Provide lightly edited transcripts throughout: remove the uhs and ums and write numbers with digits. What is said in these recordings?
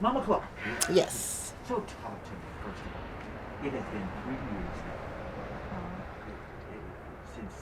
Mama Clark. Yes. So talk to me, first of all. It has been 3 years now since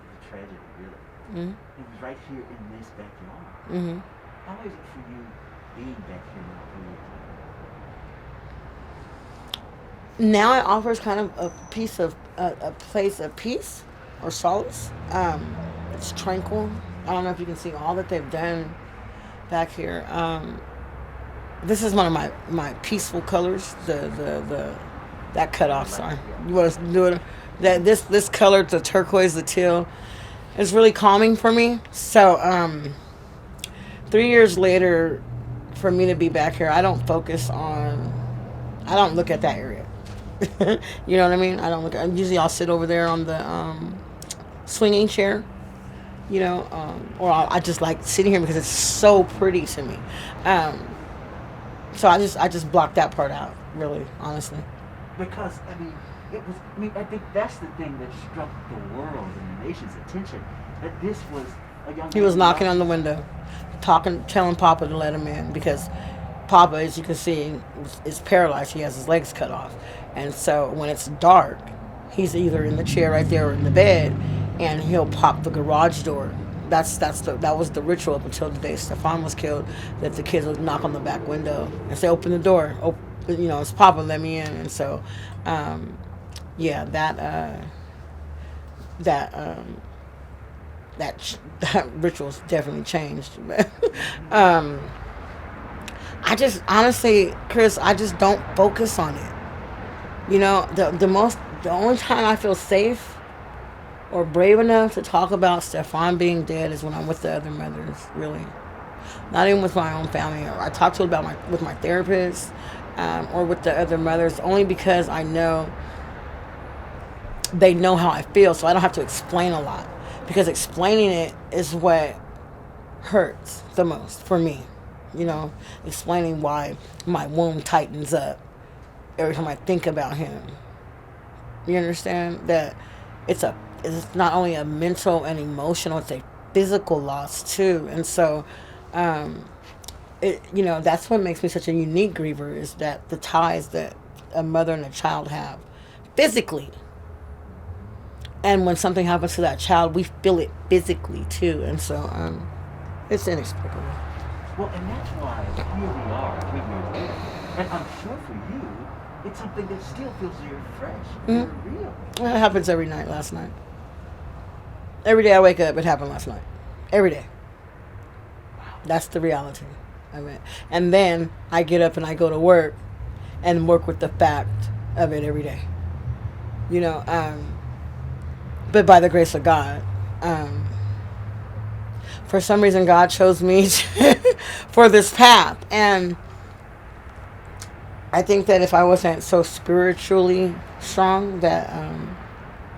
the tragedy, really. Mm-hmm. It was right here in this backyard. Mm-hmm. How is it for you being back here now 3 years later? Now it offers kind of a place of peace or solace. It's tranquil. I don't know if you can see all that they've done back here. This is one of my peaceful colors. The that cut off. Sorry, you want to do it? That this color, the turquoise, the teal, is really calming for me. So 3 years later, for me to be back here, I don't look at that area. You know what I mean? I don't look. Usually I'll sit over there on the swinging chair. You know, or I just like sitting here because it's so pretty to me. So I just blocked that part out, really, honestly. Because I think that's the thing that struck the world and the nation's attention. That this was a young. He was knocking on the window, telling Papa to let him in because Papa, as you can see, is paralyzed. He has his legs cut off, and so when it's dark, he's either in the chair right there or in the bed, and he'll pop the garage door. That was the ritual up until the day Stephon was killed. That the kids would knock on the back window and say, "Open the door." It's Papa, let me in. And so, yeah, that ritual's definitely changed. I just honestly, Chris, I just don't focus on it. You know, the only time I feel safe or brave enough to talk about Stephon being dead is when I'm with the other mothers, really. Not even with my own family. Or I talk to about with my therapist or with the other mothers, only because I know they know how I feel, so I don't have to explain a lot. Because explaining it is what hurts the most for me. You know, explaining why my womb tightens up every time I think about him. You understand that it's not only a mental and emotional, it's a physical loss too. And so, that's what makes me such a unique griever, is that the ties that a mother and a child have physically. And when something happens to that child, we feel it physically too. And so, it's inexplicable. Well, and that's why here we are 3 years later. And I'm sure for you, it's something that still feels very fresh, very real. It happens every night, last night. Every day I wake up, it happened last night. Every day. That's the reality of it. And then I get up and I go to work and work with the fact of it every day. You know, but by the grace of God, for some reason God chose me for this path. And I think that if I wasn't so spiritually strong, that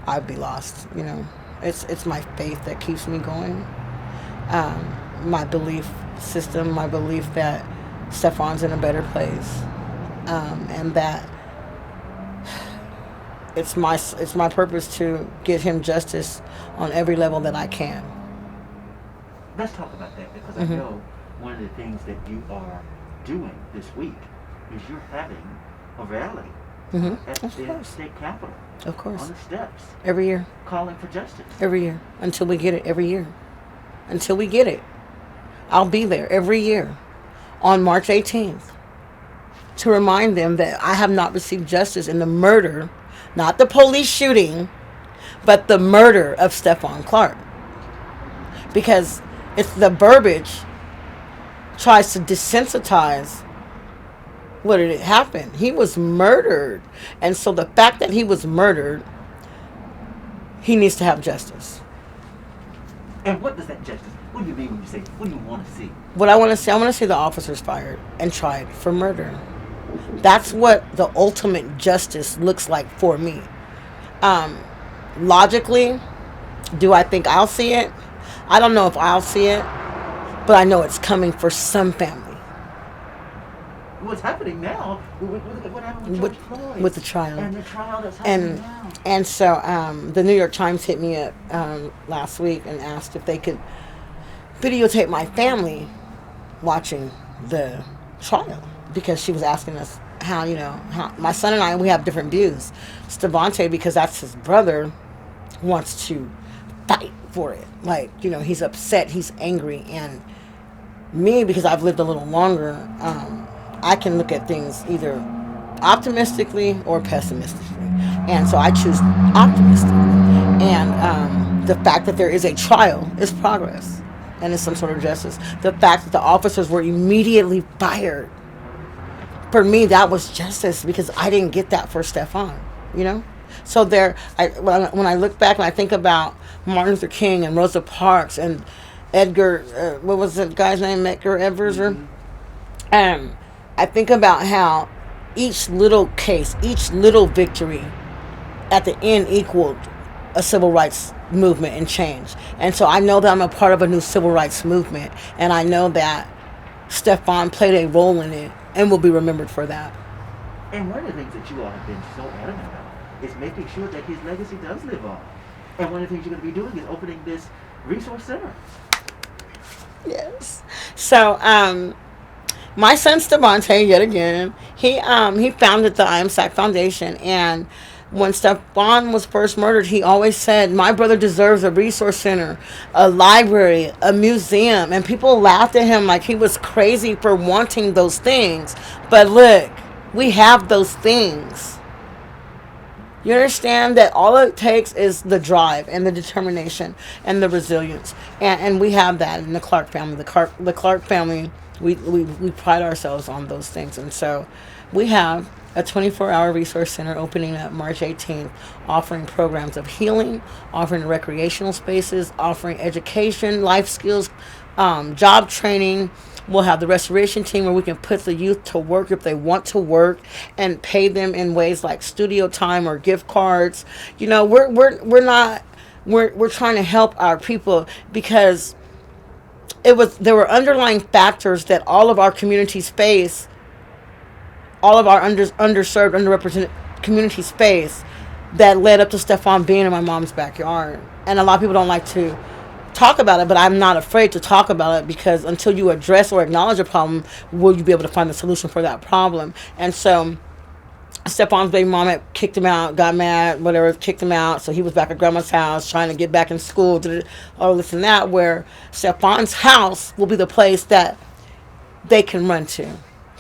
I'd be lost, you know. It's my faith that keeps me going. My belief system, my belief that Stephon's in a better place, and that it's my purpose to give him justice on every level that I can. Let's talk about that, because I know one of the things that you are doing this week is you're having a rally at the state capitol. Of course. On the steps. Every year. Calling for justice. Every year. Until we get it. Every year. Until we get it. I'll be there every year on March 18th to remind them that I have not received justice in the murder, not the police shooting, but the murder of Stephon Clark. Because it's the verbiage tries to desensitize what did happen. He was murdered. And so the fact that he was murdered, he needs to have justice. And what does that justice, what do you mean when you say, what do you want to see? What I want to see the officers fired and tried for murder. That's what the ultimate justice looks like for me. Logically, do I think I'll see it? I don't know if I'll see it, but I know it's coming for some family. What's happening now? What happened with George Floyd? With the trial. And the trial that's happening now. And so the New York Times hit me up last week and asked if they could videotape my family watching the trial. because she was asking us how, how my son and I, we have different views. Stephon, because that's his brother, wants to fight for it. Like, he's upset, he's angry. And me, because I've lived a little longer, I can look at things either optimistically or pessimistically. And so I choose optimistic. And the fact that there is a trial is progress and is some sort of justice. The fact that the officers were immediately fired, for me, that was justice, because I didn't get that for Stephon, So when I look back and I think about Martin Luther King and Rosa Parks and Edgar, what was the guy's name, Edgar Evers? I think about how each little case, each little victory at the end equaled a civil rights movement and change. And so I know that I'm a part of a new civil rights movement, and I know that Stephon played a role in it and will be remembered for that. And one of the things that you all have been so adamant about is making sure that his legacy does live on. And one of the things you're going to be doing is opening this resource center. Yes. So, my son Stephon, yet again, he founded the I Am SAC Foundation, and when Stephon was first murdered, he always said, my brother deserves a resource center, a library, a museum. And people laughed at him like he was crazy for wanting those things. But look, we have those things. You understand that all it takes is the drive and the determination and the resilience. And we have that in the Clark family. The Clark family, we pride ourselves on those things. And so we have a 24-hour resource center opening up March 18th, offering programs of healing, offering recreational spaces, offering education, life skills, job training. We'll have the restoration team where we can put the youth to work if they want to work, and pay them in ways like studio time or gift cards. We're trying to help our people, because there were underlying factors that all of our communities face. All of our underserved, underrepresented communities face, that led up to Stephon being in my mom's backyard. And a lot of people don't like to talk about it, but I'm not afraid to talk about it, because until you address or acknowledge a problem, will you be able to find the solution for that problem. And so Stephon's baby mom had kicked him out, got mad, whatever, kicked him out. So he was back at grandma's house trying to get back in school, all this and that, where Stephon's house will be the place that they can run to.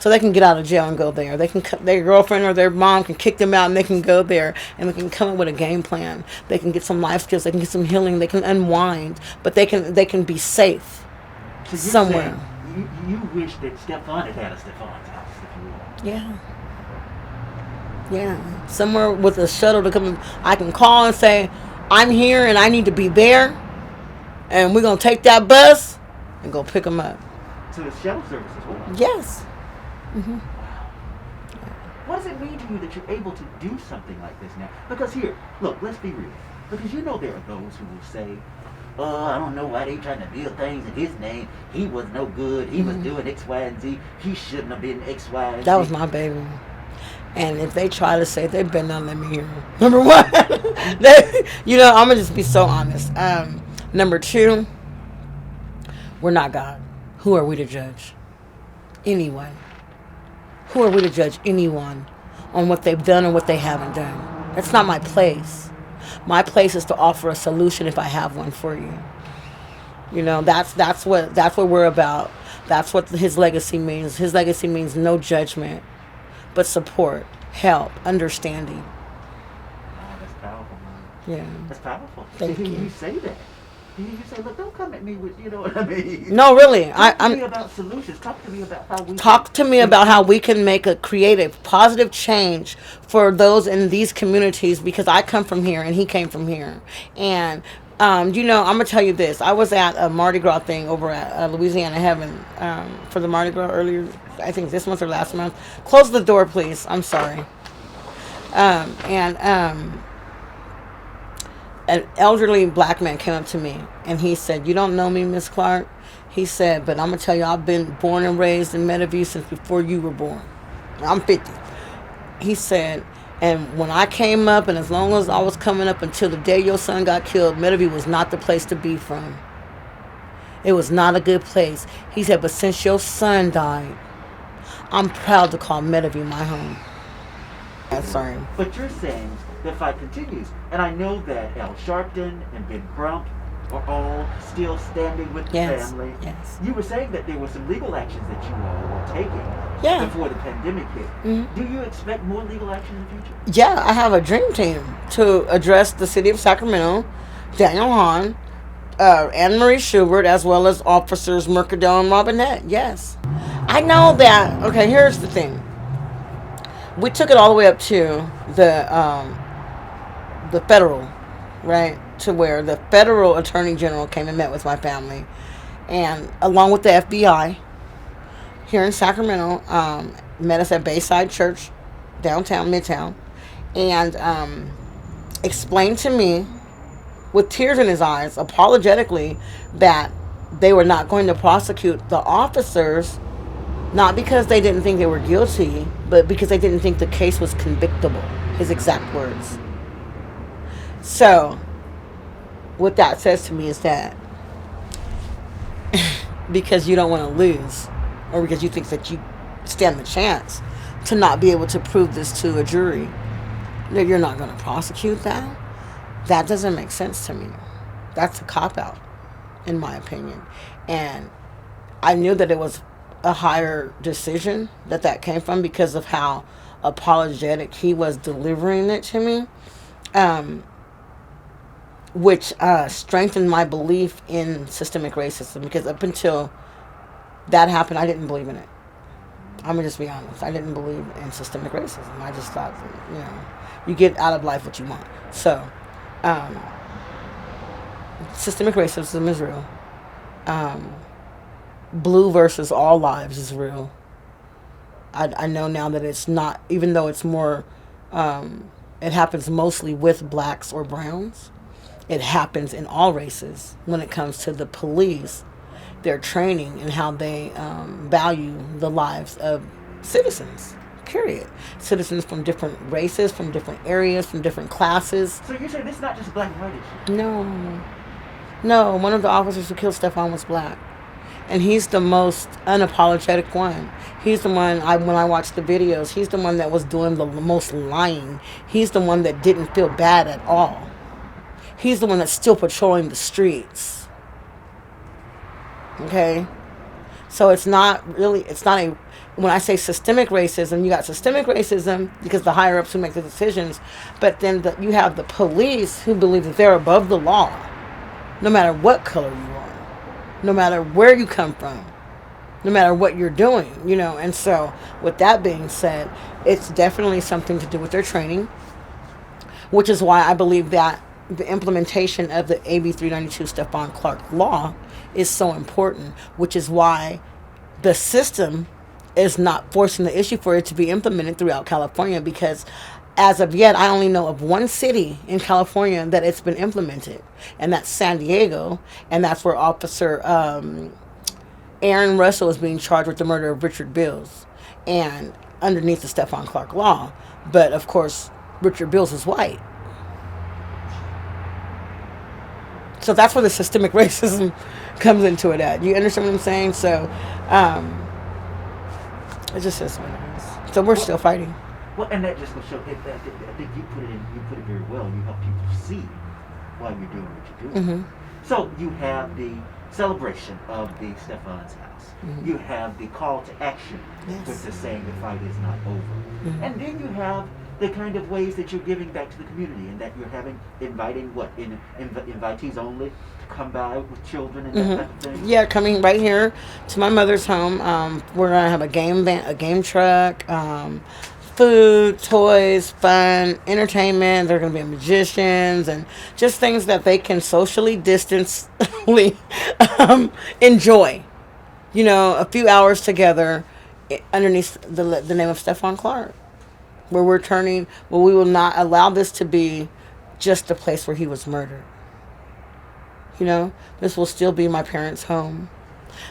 So they can get out of jail and go there. They can, their girlfriend or their mom can kick them out, and they can go there, and they can come up with a game plan. They can get some life skills. They can get some healing. They can unwind, but they can be safe somewhere. You wish that Stephon had a Stephon's house, if you will. Yeah, somewhere with a shuttle to come. I can call and say, I'm here and I need to be there, and we're gonna take that bus and go pick them up. So it's shuttle service as well. Yes. Mm-hmm. What does it mean to you that you're able to do something like this now? Because here, look, let's be real. Because there are those who will say, I don't know why they trying to build things in his name. He was no good. He was doing X, Y, and Z. He shouldn't have been X, Y, and Z. That was my baby. And if they try to say, they better not let me hear them. Number one, I'm going to just be so honest. Number two, we're not God. Who are we to judge anyone? Who are we to judge anyone on what they've done and what they haven't done? That's not my place. My place is to offer a solution if I have one for you. That's what we're about. That's what his legacy means. His legacy means no judgment, but support, help, understanding. Oh, that's powerful, man. Yeah. That's powerful. Thank you. You say that. You say, look, don't come at me with, you know what I mean? No, really. Talk to me about solutions. Talk to me about how we can make a creative, positive change for those in these communities, because I come from here and he came from here. And, I'm going to tell you this. I was at a Mardi Gras thing over at Louisiana Heaven for the Mardi Gras earlier, I think this month or last month. Close the door, please. I'm sorry. An elderly black man came up to me and he said, "You don't know me, Miss Clark?" He said, "But I'm going to tell you, I've been born and raised in Meadowview since before you were born. I'm 50. He said, "And when I came up, and as long as I was coming up until the day your son got killed, Meadowview was not the place to be from. It was not a good place." He said, "But since your son died, I'm proud to call Meadowview my home. Yeah, sorry. But you're saying the fight continues. And I know that Al Sharpton and Ben Crump are all still standing with the Yes. family. Yes. You were saying that there were some legal actions that you all were taking Yeah. before the pandemic hit. Mhm. Do you expect more legal action in the future? Yeah, I have a dream team to address the city of Sacramento, Daniel Hahn, Anne Marie Schubert, as well as officers Mercadale and Robinette. Yes. I know that. Okay, here's the thing. We took it all the way up to the federal, right? To where the federal attorney general came and met with my family, and along with the FBI here in Sacramento, met us at Bayside Church, downtown, Midtown, and explained to me with tears in his eyes, apologetically, that they were not going to prosecute the officers, not because they didn't think they were guilty, but because they didn't think the case was convictable. His exact words. So, what that says to me is that because you don't want to lose, or because you think that you stand the chance to not be able to prove this to a jury, that you're not going to prosecute that, that doesn't make sense to me. That's a cop-out, in my opinion. And I knew that it was a higher decision that came from because of how apologetic he was delivering it to me, which strengthened my belief in systemic racism, because up until that happened, I didn't believe in it. I'm going to just be honest. I didn't believe in systemic racism. I just thought that, you get out of life what you want. So, systemic racism is real. Blue versus all lives is real. I know now that it's not, even though it's more, it happens mostly with blacks or browns. It happens in all races when it comes to the police, their training, and how they value the lives of citizens, period. Citizens from different races, from different areas, from different classes. So you're saying this is not just a black and white issue? No, one of the officers who killed Stephon was black. And he's the most unapologetic one. He's the one, when I watched the videos, he's the one that was doing the most lying. He's the one that didn't feel bad at all. He's the one that's still patrolling the streets. Okay? So it's not a, when I say systemic racism, you got systemic racism because the higher ups who make the decisions, but then you have the police who believe that they're above the law, no matter what color you are, no matter where you come from, no matter what you're doing, And so, with that being said, it's definitely something to do with their training, which is why I believe that the implementation of the AB 392 Stephon Clark law is so important, which is why the system is not forcing the issue for it to be implemented throughout California, because as of yet, I only know of one city in California that it's been implemented, and that's San Diego, and that's where Officer Aaron Russell is being charged with the murder of Richard Bills, and underneath the Stephon Clark law. But of course, Richard Bills is white. So that's where the systemic racism comes into it at. You understand what I'm saying? So it just is what it is. So we're still fighting. Well, and that just will show. I think you put it very well. You help people see why you're doing what you're doing. Mm-hmm. So you have the celebration of the Stephon's house. Mm-hmm. You have the call to action, Yes. with the saying the fight is not over. Mm-hmm. And then you have the kind of ways that you're giving back to the community, and that you're inviting invitees only to come by with children and that type of thing. Yeah, coming right here to my mother's home. We're gonna have a game truck, food, toys, fun, entertainment. There are gonna be magicians and just things that they can socially distancely enjoy. A few hours together underneath the name of Stephon Clark, where we will not allow this to be just a place where he was murdered. This will still be my parents' home.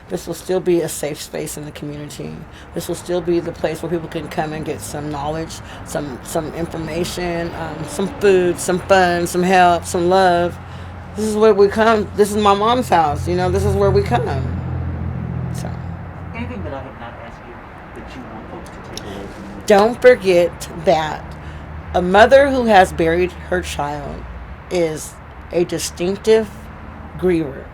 This will still be a safe space in the community. This will still be the place where people can come and get some knowledge, some information, some food, some fun, some help, some love. This is where we come. This is my mom's house. This is where we come. So. Anything that I have not asked you that you want don't forget that a mother who has buried her child is a distinctive griever.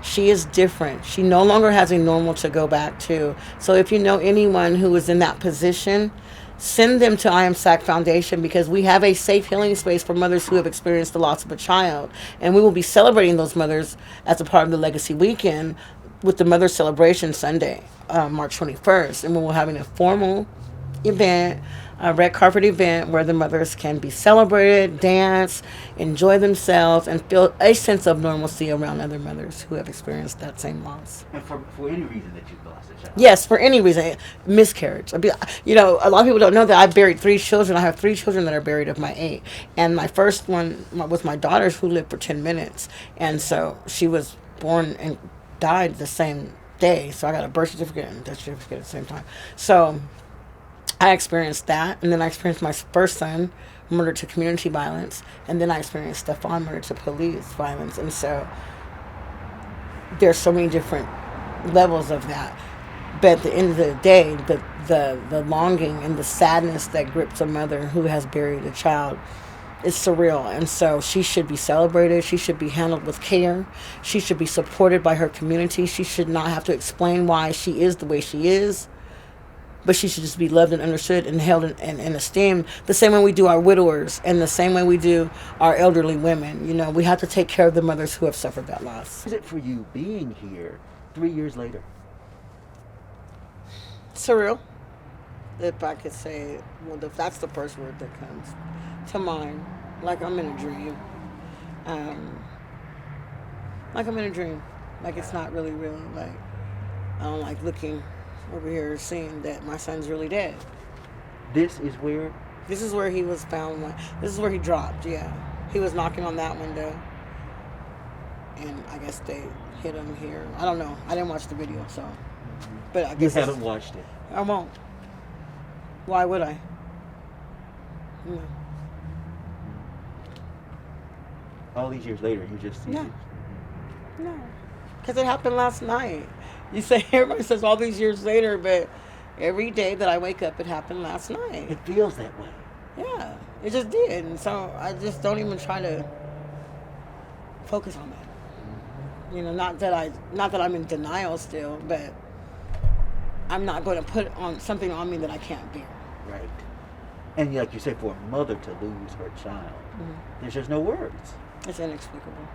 She is different. She no longer has a normal to go back to. So if you know anyone who is in that position, send them to I Am SAC Foundation, because we have a safe healing space for mothers who have experienced the loss of a child. And we will be celebrating those mothers as a part of the Legacy Weekend with the Mother Celebration Sunday, March 21st. And we will be having a formal event, a red carpet event where the mothers can be celebrated, dance, enjoy themselves, and feel a sense of normalcy around other mothers who have experienced that same loss. And for any reason that you've lost a child. Yes, for any reason. Miscarriage. You know, a lot of people don't know that I buried 3 children. I have 3 children that are buried of my 8. And my first one was my daughter's, who lived for 10 minutes. And so she was born and died the same day. So I got a birth certificate and death certificate at the same time. So I experienced that, and then I experienced my first son murdered to community violence, and then I experienced Stephon murdered to police violence. And so there's so many different levels of that. But at the end of the day, the longing and the sadness that grips a mother who has buried a child is surreal. And so she should be celebrated. She should be handled with care. She should be supported by her community. She should not have to explain why she is the way she is. But she should just be loved and understood and held and esteemed the same way we do our widowers and the same way we do our elderly women. You know, we have to take care of the mothers who have suffered that loss. How is it for you being here 3 years later? Surreal. If I could say, well, that's the first word that comes to mind. Like I'm in a dream. Like I'm in a dream. Like it's not really real. Like I don't like looking over here seeing that my son's really dead. This is where he was found. This is where he dropped. Yeah, he was knocking on that window, and I guess they hit him here. I don't know. I didn't watch the video, so. But I guess you haven't watched it. I won't. Why would I? No. All these years later, you just see No. it. No, because it happened last night. You say everybody says all these years later, but every day that I wake up, it happened last night. It feels that way. Yeah, it just did, and so I just don't even try to focus on that. You know, not that I'm in denial still, but I'm not going to put on something on me that I can't bear. Right. And like you say, for a mother to lose her child, there's just no words. It's inexplicable.